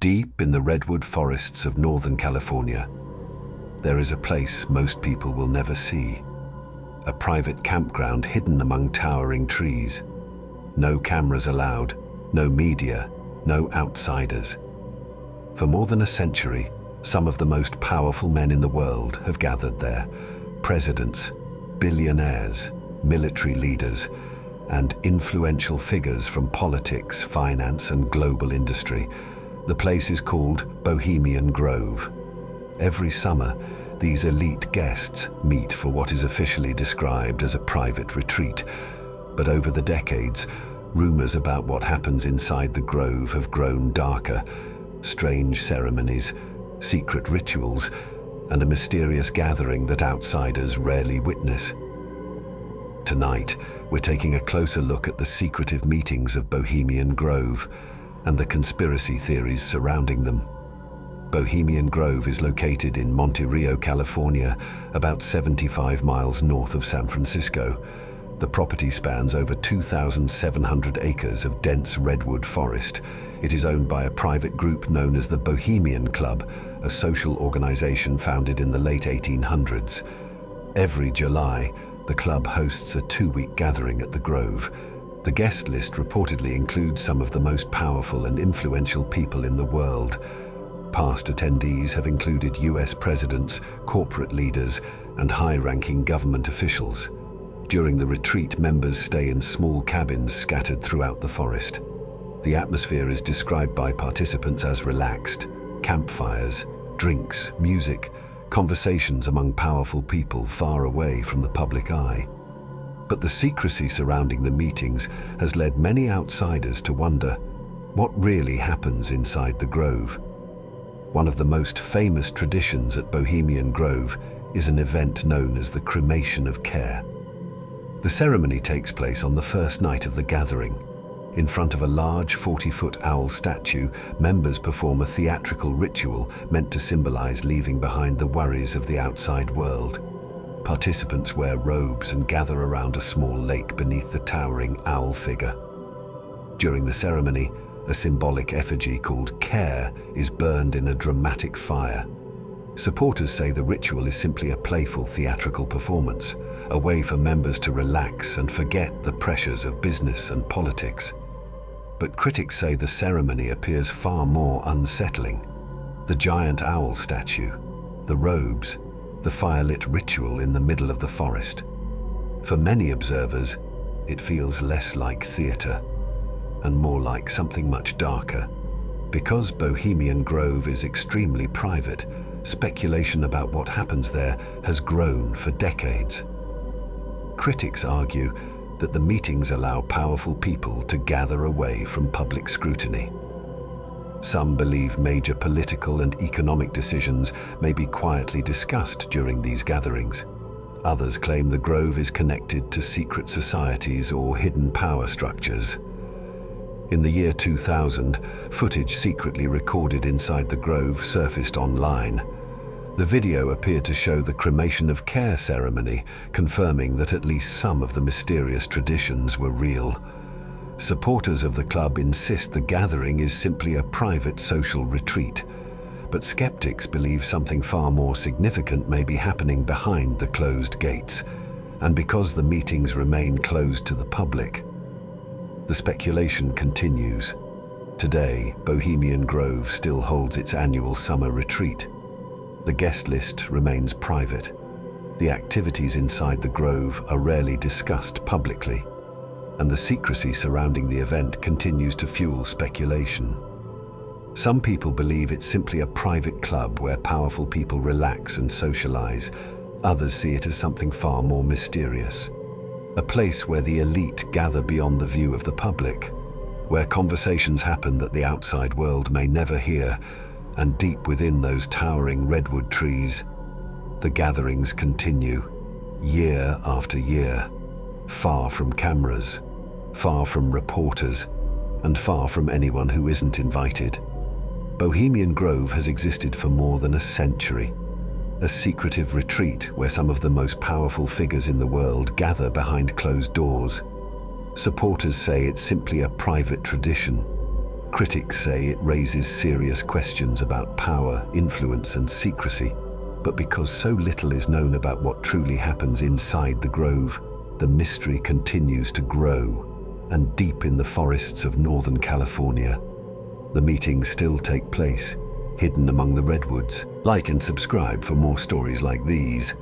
Deep in the redwood forests of Northern California, there is a place most people will never see. A private campground hidden among towering trees. No cameras allowed, no media, no outsiders. For more than a century, some of the most powerful men in the world have gathered there. Presidents, billionaires, military leaders, and influential figures from politics, finance, and global industry. The place is called Bohemian Grove. Every summer, these elite guests meet for what is officially described as a private retreat. But over the decades, rumors about what happens inside the grove have grown darker. Strange ceremonies, secret rituals, and a mysterious gathering that outsiders rarely witness. Tonight, we're taking a closer look at the secretive meetings of Bohemian Grove and the conspiracy theories surrounding them. Bohemian Grove is located in Monterey, California, about 75 miles north of San Francisco. The property spans over 2,700 acres of dense redwood forest. It is owned by a private group known as the Bohemian Club, a social organization founded in the late 1800s. Every July, the club hosts a 2-week gathering at the Grove. The guest list reportedly includes some of the most powerful and influential people in the world. Past attendees have included US presidents, corporate leaders, and high-ranking government officials. During the retreat, members stay in small cabins scattered throughout the forest. The atmosphere is described by participants as relaxed. Campfires, drinks, music, conversations among powerful people far away from the public eye. But the secrecy surrounding the meetings has led many outsiders to wonder what really happens inside the Grove. One of the most famous traditions at Bohemian Grove is an event known as the Cremation of Care. The ceremony takes place on the first night of the gathering. In front of a large 40-foot owl statue, members perform a theatrical ritual meant to symbolize leaving behind the worries of the outside world. Participants wear robes and gather around a small lake beneath the towering owl figure. During the ceremony, a symbolic effigy called Care is burned in a dramatic fire. Supporters say the ritual is simply a playful theatrical performance, a way for members to relax and forget the pressures of business and politics. But critics say the ceremony appears far more unsettling. The giant owl statue, the robes, the firelit ritual in the middle of the forest. For many observers, it feels less like theater and more like something much darker. Because Bohemian Grove is extremely private, speculation about what happens there has grown for decades. Critics argue that the meetings allow powerful people to gather away from public scrutiny. Some believe major political and economic decisions may be quietly discussed during these gatherings. Others claim the Grove is connected to secret societies or hidden power structures. In the year 2000, footage secretly recorded inside the Grove surfaced online. The video appeared to show the Cremation of Care ceremony, confirming that at least some of the mysterious traditions were real. Supporters of the club insist the gathering is simply a private social retreat, but skeptics believe something far more significant may be happening behind the closed gates. And because the meetings remain closed to the public, the speculation continues. Today, Bohemian Grove still holds its annual summer retreat. The guest list remains private. The activities inside the Grove are rarely discussed publicly, and the secrecy surrounding the event continues to fuel speculation. Some people believe it's simply a private club where powerful people relax and socialize. Others see it as something far more mysterious. A place where the elite gather beyond the view of the public, where conversations happen that the outside world may never hear, and deep within those towering redwood trees, the gatherings continue, year after year, far from cameras, far from reporters, and far from anyone who isn't invited. Bohemian Grove has existed for more than a century, a secretive retreat where some of the most powerful figures in the world gather behind closed doors. Supporters say it's simply a private tradition. Critics say it raises serious questions about power, influence, and secrecy. But because so little is known about what truly happens inside the grove, the mystery continues to grow. And deep in the forests of Northern California, the meetings still take place, hidden among the redwoods. Like and subscribe for more stories like these.